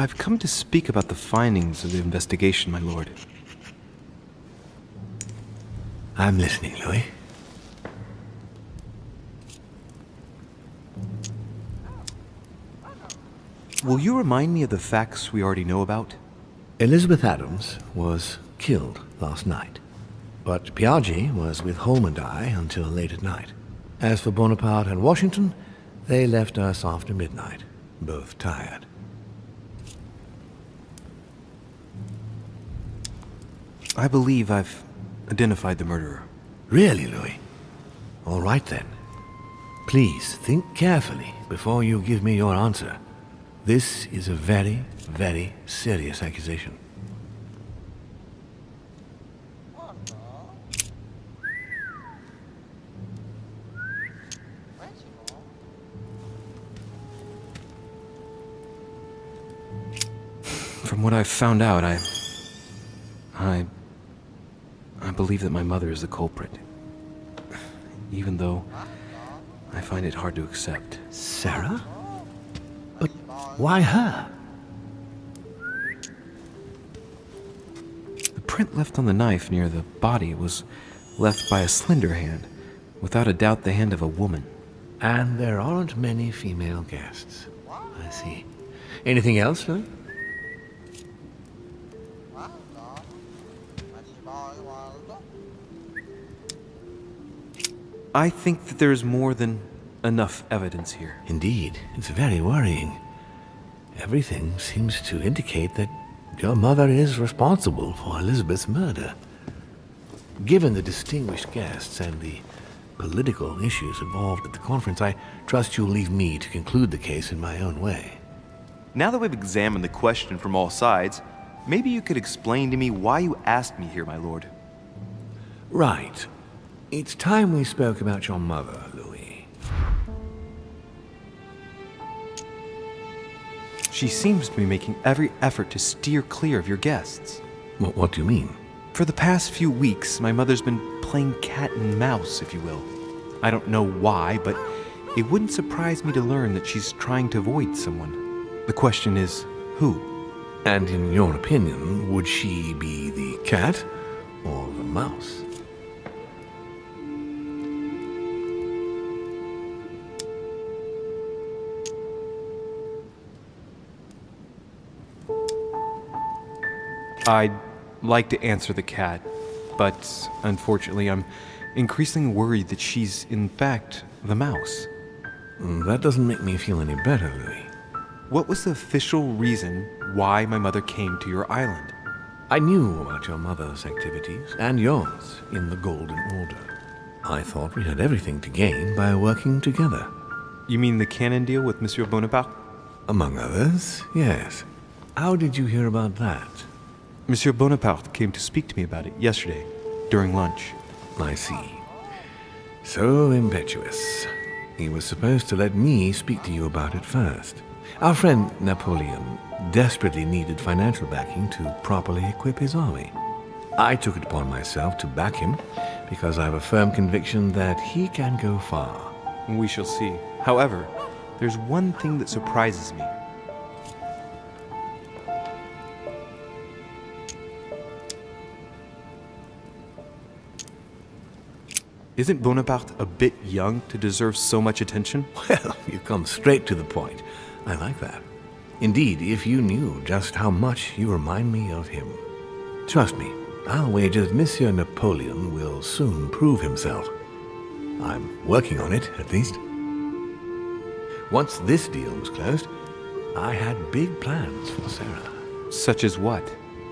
I've come to speak about the findings of the investigation, my lord. I'm listening, Louis. Will you remind me of the facts we already know about? Elizabeth Adams was killed last night, but Piaggi was with Holm and I until late at night. As for Bonaparte and Washington, they left us after midnight, both tired. I believe I've identified the murderer. Really, Louis? All right then. Please think carefully before you give me your answer. This is a very, very serious accusation. From what I've found out, I believe that my mother is the culprit. Even though I find it hard to accept. Sarah? But why her? The print left on the knife near the body was left by a slender hand. Without a doubt, the hand of a woman. And there aren't many female guests. I see. Anything else, Louis? I think that there is more than enough evidence here. Indeed, it's very worrying. Everything seems to indicate that your mother is responsible for Elizabeth's murder. Given the distinguished guests and the political issues involved at the conference, I trust you'll leave me to conclude the case in my own way. Now that we've examined the question from all sides, maybe you could explain to me why you asked me here, my lord. Right. It's time we spoke about your mother, Louis. She seems to be making every effort to steer clear of your guests. What do you mean? For the past few weeks, my mother's been playing cat and mouse, if you will. I don't know why, but it wouldn't surprise me to learn that she's trying to avoid someone. The question is, who? And in your opinion, would she be the cat or the mouse? I'd like to answer the cat, but unfortunately I'm increasingly worried that she's in fact the mouse. That doesn't make me feel any better, Louis. What was the official reason why my mother came to your island? I knew about your mother's activities, and yours, in the Golden Order. I thought we had everything to gain by working together. You mean the cannon deal with Monsieur Bonaparte? Among others, yes. How did you hear about that? Monsieur Bonaparte came to speak to me about it yesterday, during lunch. I see. So impetuous. He was supposed to let me speak to you about it first. Our friend Napoleon desperately needed financial backing to properly equip his army. I took it upon myself to back him because I have a firm conviction that he can go far. We shall see. However, there's one thing that surprises me. Isn't Bonaparte a bit young to deserve so much attention? Well, you come straight to the point. I like that. Indeed, if you knew just how much you remind me of him. Trust me, I'll wager that Monsieur Napoleon will soon prove himself. I'm working on it, at least. Once this deal was closed, I had big plans for Sarah. Such as what?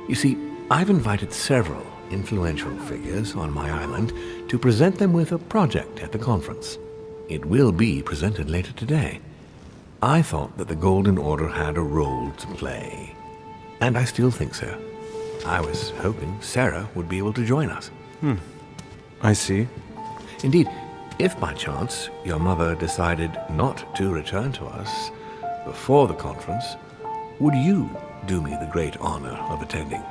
You see, I've invited several influential figures on my island to present them with a project at the conference. It will be presented later today. I thought that the Golden Order had a role to play, and I still think so. I was hoping Sarah would be able to join us. I see. Indeed, if by chance your mother decided not to return to us before the conference, would you do me the great honor of attending?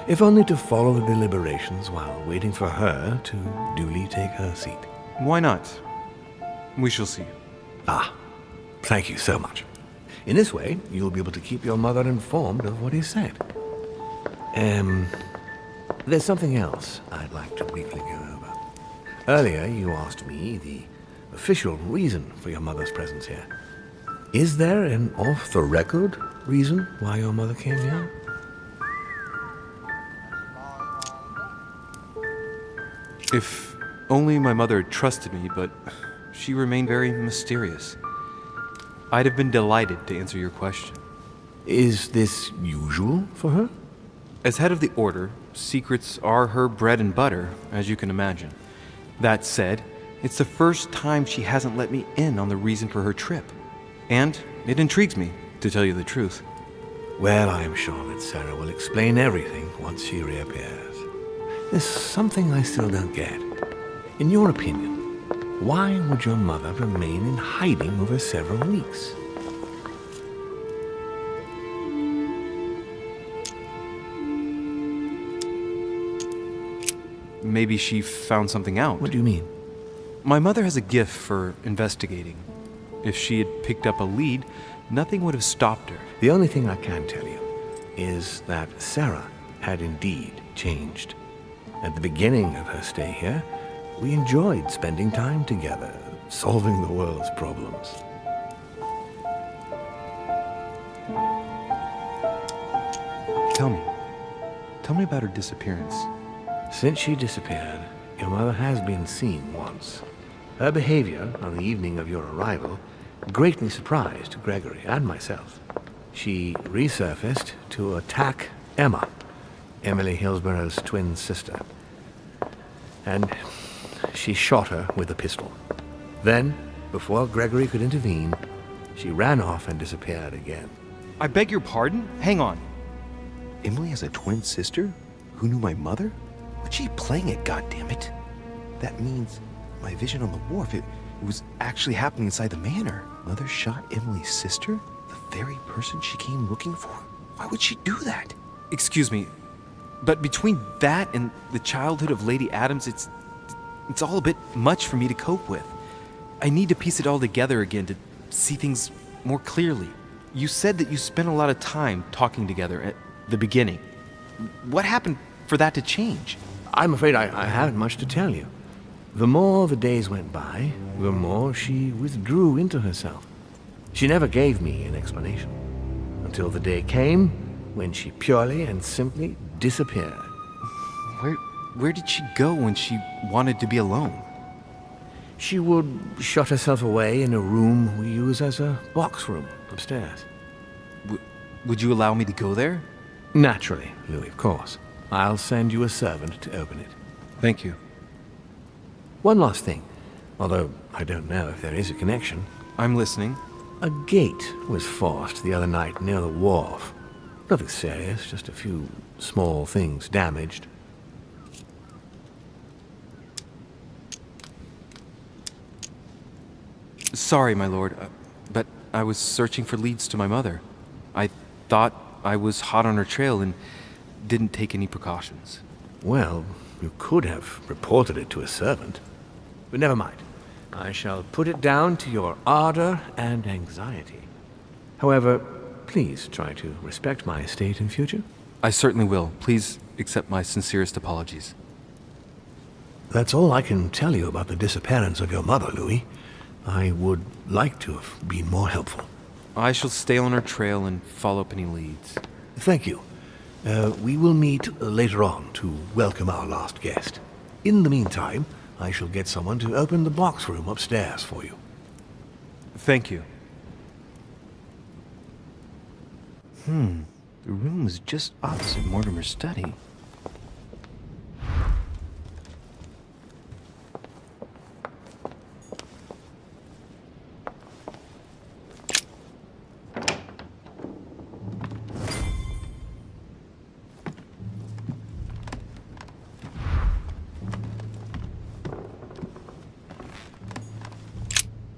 If only to follow the deliberations while waiting for her to duly take her seat. Why not? We shall see. Ah, thank you so much. In this way, you'll be able to keep your mother informed of what is said. There's something else I'd like to briefly go over. Earlier, you asked me the official reason for your mother's presence here. Is there an off-the-record reason why your mother came here? If only my mother had trusted me, but she remained very mysterious. I'd have been delighted to answer your question. Is this usual for her? As head of the Order, secrets are her bread and butter, as you can imagine. That said, it's the first time she hasn't let me in on the reason for her trip. And it intrigues me, to tell you the truth. Well, I am sure that Sarah will explain everything once she reappears. There's something I still don't get. In your opinion, why would your mother remain in hiding over several weeks? Maybe she found something out. What do you mean? My mother has a gift for investigating. If she had picked up a lead, nothing would have stopped her. The only thing I can tell you is that Sarah had indeed changed. At the beginning of her stay here, we enjoyed spending time together, solving the world's problems. Tell me about her disappearance. Since she disappeared, your mother has been seen once. Her behavior on the evening of your arrival greatly surprised Gregory and myself. She resurfaced to attack Emma, Emily Hillsborough's twin sister. And she shot her with a pistol. Then, before Gregory could intervene, she ran off and disappeared again. I beg your pardon? Hang on. Emily has a twin sister who knew my mother? What's she playing at, goddammit? That means my vision on the wharf, it was actually happening inside the manor. Mother shot Emily's sister? The very person she came looking for? Why would she do that? Excuse me, but between that and the childhood of Lady Adams, it's all a bit much for me to cope with. I need to piece it all together again to see things more clearly. You said that you spent a lot of time talking together at the beginning. What happened for that to change? I'm afraid I haven't much to tell you. The more the days went by, the more she withdrew into herself. She never gave me an explanation, until the day came when she purely and simply disappeared. Where did she go when she wanted to be alone? She would shut herself away in a room we use as a box room upstairs. Would you allow me to go there? Naturally, Louis, of course. I'll send you a servant to open it. Thank you. One last thing, although I don't know if there is a connection. I'm listening. A gate was forced the other night near the wharf. Nothing serious, just a few small things damaged. Sorry, my lord, but I was searching for leads to my mother. I thought I was hot on her trail and didn't take any precautions. Well, you could have reported it to a servant. But never mind. I shall put it down to your ardor and anxiety. However, please try to respect my estate in future. I certainly will. Please accept my sincerest apologies. That's all I can tell you about the disappearance of your mother, Louis. I would like to have been more helpful. I shall stay on her trail and follow up any leads. Thank you. We will meet later on to welcome our last guest. In the meantime, I shall get someone to open the box room upstairs for you. Thank you. The room is just opposite Mortimer's study.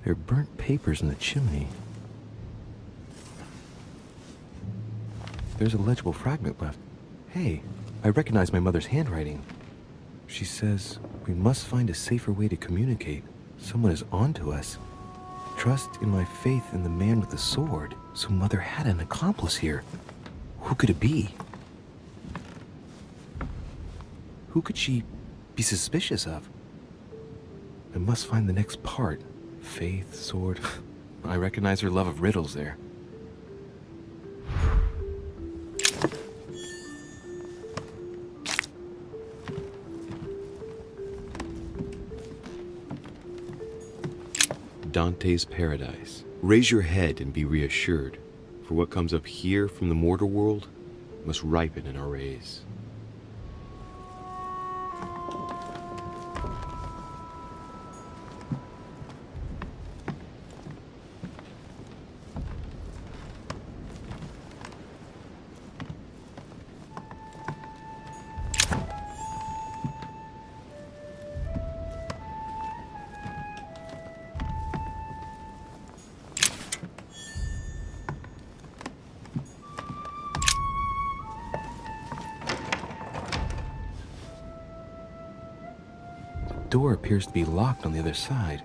There are burnt papers in the chimney. There's a legible fragment left. Hey, I recognize my mother's handwriting. She says, we must find a safer way to communicate. Someone is on to us. Trust in my faith in the man with the sword. So Mother had an accomplice here. Who could it be? Who could she be suspicious of? I must find the next part. Faith, sword. I recognize her love of riddles there. Dante's Paradise. Raise your head and be reassured, for what comes up here from the mortal world must ripen in our rays. The door appears to be locked on the other side.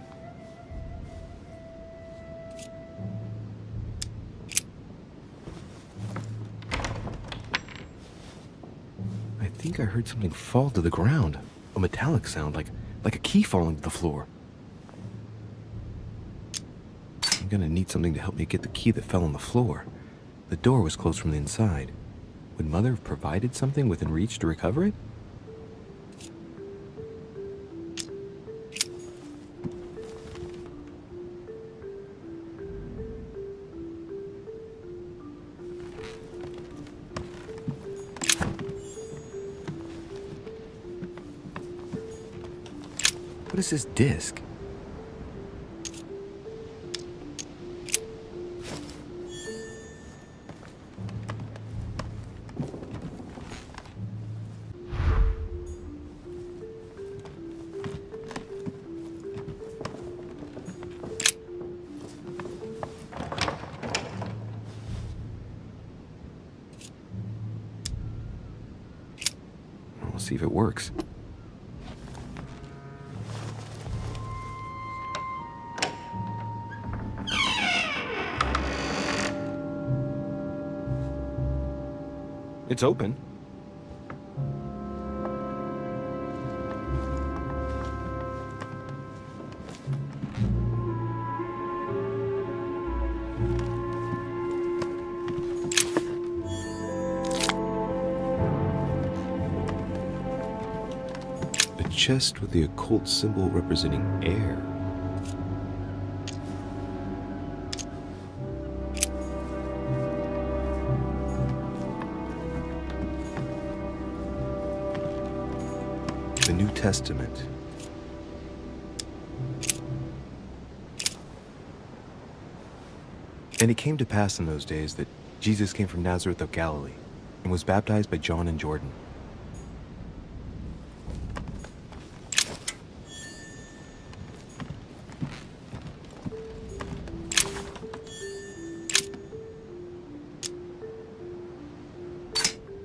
I think I heard something fall to the ground. A metallic sound, like a key falling to the floor. I'm gonna need something to help me get the key that fell on the floor. The door was closed from the inside. Would Mother have provided something within reach to recover it? What is this disc? We'll see if it works. It's open. A chest with the occult symbol representing air. The New Testament. And it came to pass in those days that Jesus came from Nazareth of Galilee and was baptized by John in Jordan.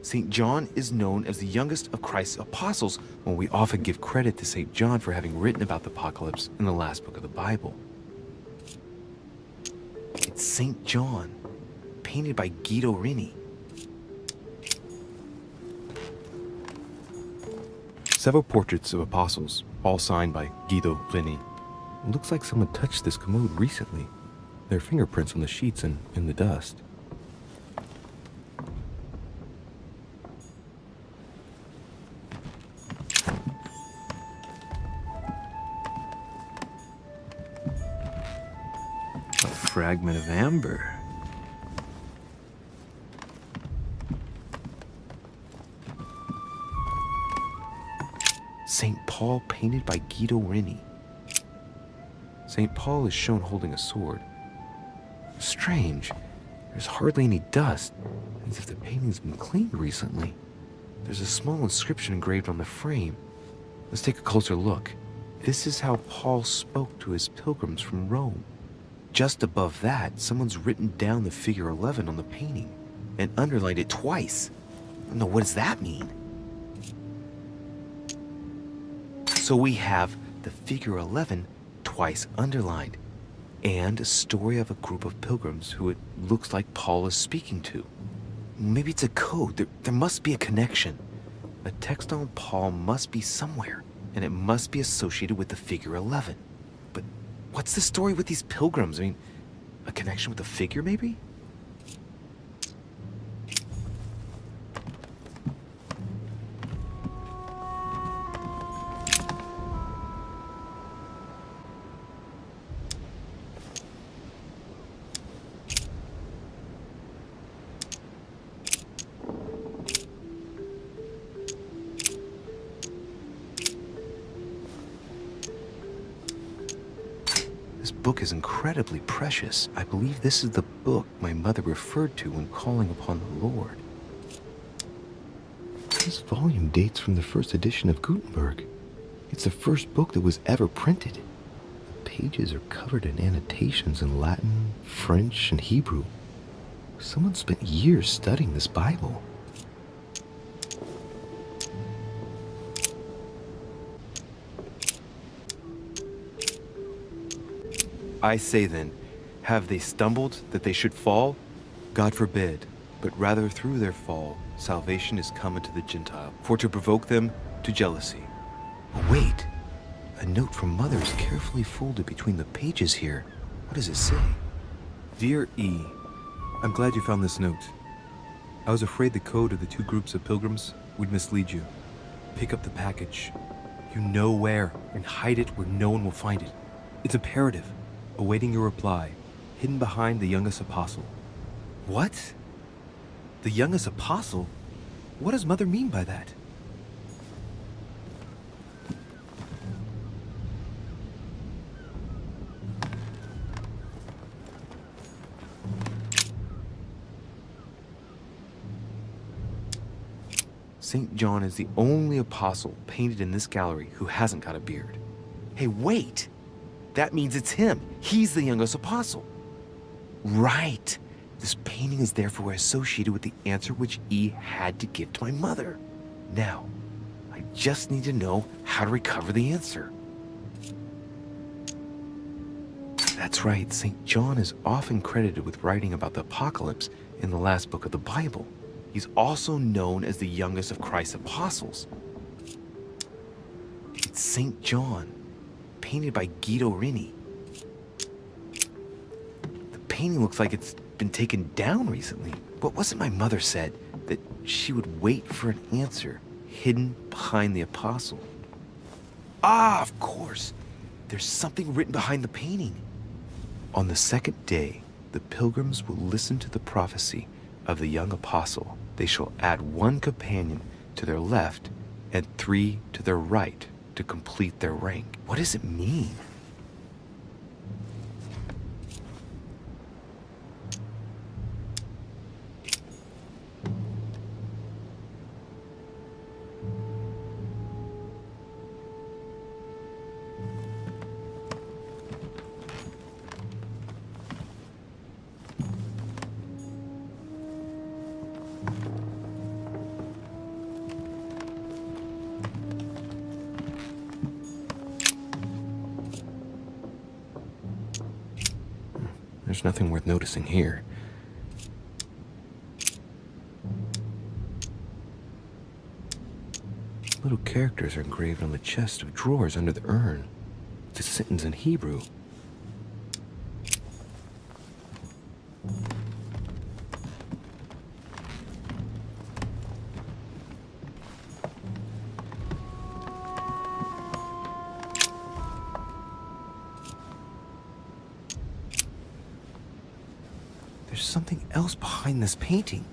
St. John is known as the youngest of Christ's apostles, when we often give credit to St. John for having written about the apocalypse in the last book of the Bible. It's St. John, painted by Guido Reni. Several portraits of apostles, all signed by Guido Reni. It looks like someone touched this commode recently. There are fingerprints on the sheets and in the dust. Fragment of amber. St. Paul painted by Guido Reni. St. Paul is shown holding a sword. Strange. There's hardly any dust, as if the painting's been cleaned recently. There's a small inscription engraved on the frame. Let's take a closer look. This is how Paul spoke to his pilgrims from Rome. Just above that, someone's written down the figure 11 on the painting and underlined it twice. No, what does that mean? So we have the figure 11 twice underlined. and a story of a group of pilgrims who it looks like Paul is speaking to. Maybe it's a code. There must be a connection. A text on Paul must be somewhere, and it must be associated with the figure 11. But what's the story with these pilgrims? I mean, a connection with the figure, maybe? This book is incredibly precious. I believe this is the book my mother referred to when calling upon the Lord. This volume dates from the first edition of Gutenberg. It's the first book that was ever printed. The pages are covered in annotations in Latin, French, and Hebrew. Someone spent years studying this Bible. I say then, have they stumbled that they should fall? God forbid, but rather through their fall, salvation is come unto the Gentile, for to provoke them to jealousy. Oh, wait, a note from Mother is carefully folded between the pages here. What does it say? Dear E, I'm glad you found this note. I was afraid the code of the two groups of pilgrims would mislead you. Pick up the package. You know where, and hide it where no one will find it. It's imperative. Awaiting your reply, hidden behind the youngest apostle. What? The youngest apostle? What does Mother mean by that? St. John is the only apostle painted in this gallery who hasn't got a beard. Hey, wait! That means it's him. He's the youngest apostle. Right. This painting is therefore associated with the answer which E had to give to my mother. Now, I just need to know how to recover the answer. That's right. St. John is often credited with writing about the apocalypse in the last book of the Bible. He's also known as the youngest of Christ's apostles. It's St. John, painted by Guido Reni. The painting looks like it's been taken down recently. But wasn't my mother said that she would wait for an answer hidden behind the apostle? Ah, of course. There's something written behind the painting. On the second day, the pilgrims will listen to the prophecy of the young apostle. They shall add one companion to their left and 3 to their right to complete their rank. What does it mean? There's nothing worth noticing here. Little characters are engraved on the chest of drawers under the urn. It's a sentence in Hebrew. There's something else behind this painting.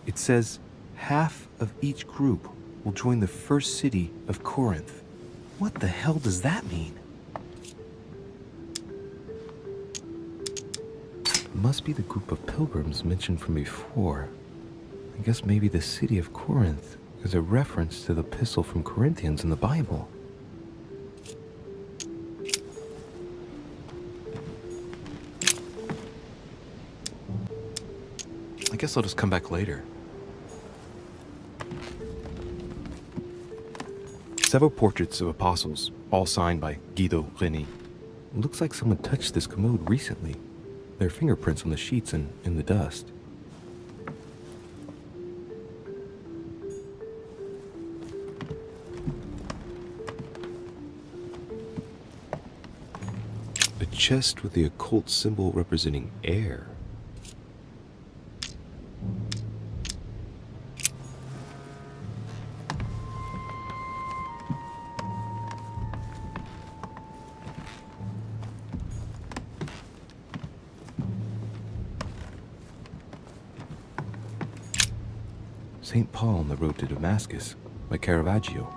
It says, half of each group will join the first city of Corinth. What the hell does that mean? It must be the group of pilgrims mentioned from before. I guess maybe the city of Corinth is a reference to the epistle from Corinthians in the Bible. I guess I'll just come back later. Several portraits of apostles, all signed by Guido Reni. Looks like someone touched this commode recently. There are fingerprints on the sheets and in the dust. A chest with the occult symbol representing air. St. Paul on the Road to Damascus by Caravaggio.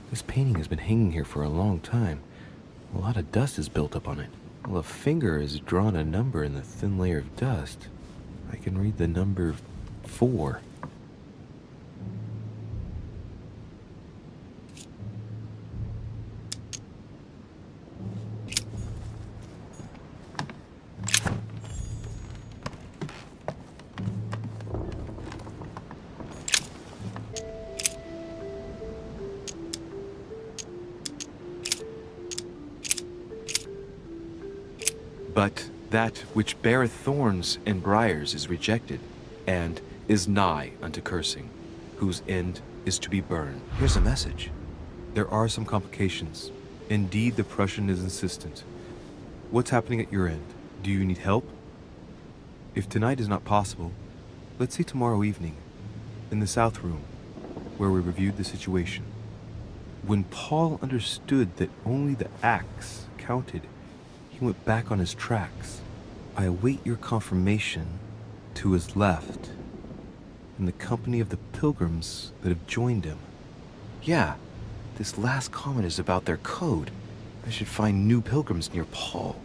This painting has been hanging here for a long time. A lot of dust is built up on it. Well, a finger has drawn a number in the thin layer of dust. I can read the number 4. But that which beareth thorns and briars is rejected, and is nigh unto cursing, whose end is to be burned. Here's a message. There are some complications. Indeed, the Prussian is insistent. What's happening at your end? Do you need help? If tonight is not possible, let's see tomorrow evening, in the South Room, where we reviewed the situation. When Paul understood that only the axe counted, he went back on his tracks. I await your confirmation to his left, in the company of the pilgrims that have joined him. Yeah, this last comment is about their code. I should find new pilgrims near Paul.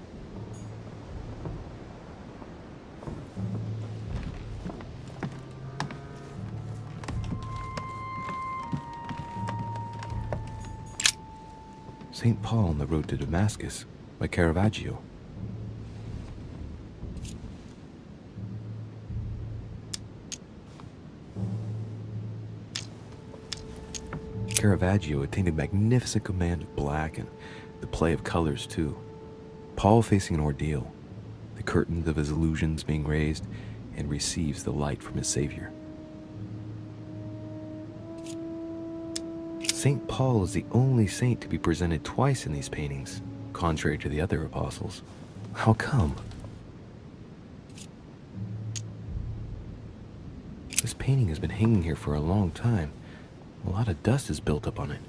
St. Paul on the Road to Damascus by Caravaggio. Caravaggio attained a magnificent command of black and the play of colors too. Paul facing an ordeal, the curtains of his illusions being raised, and receives the light from his Savior. St. Paul is the only saint to be presented twice in these paintings, contrary to the other apostles. How come? This painting has been hanging here for a long time. A lot of dust is built up on it.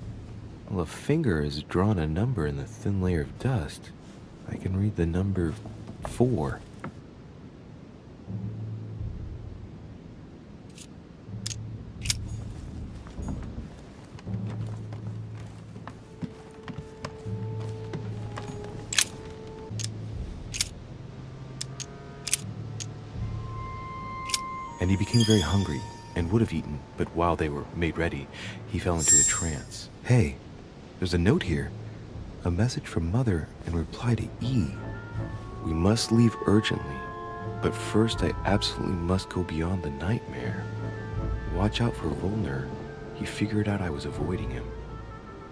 Well, a finger has drawn a number in the thin layer of dust. I can read the number 4. And he became very hungry, and would have eaten, but while they were made ready, he fell into a trance. Hey, there's a note here. A message from Mother in reply to E. We must leave urgently, but first I absolutely must go beyond the nightmare. Watch out for Volner. He figured out I was avoiding him.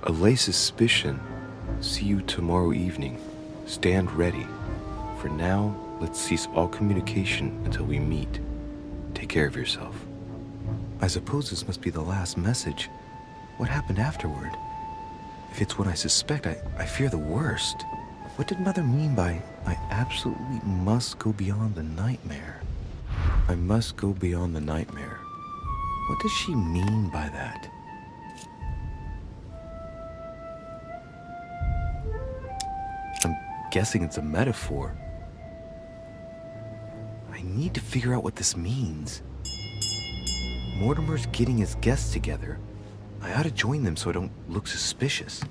Allay suspicion. See you tomorrow evening. Stand ready. For now, let's cease all communication until we meet. Take care of yourself. I suppose this must be the last message. What happened afterward? If it's what I suspect, I fear the worst. What did Mother mean by, I absolutely must go beyond the nightmare? I must go beyond the nightmare. What does she mean by that? I'm guessing it's a metaphor. I need to figure out what this means. Mortimer's getting his guests together. I ought to join them so I don't look suspicious.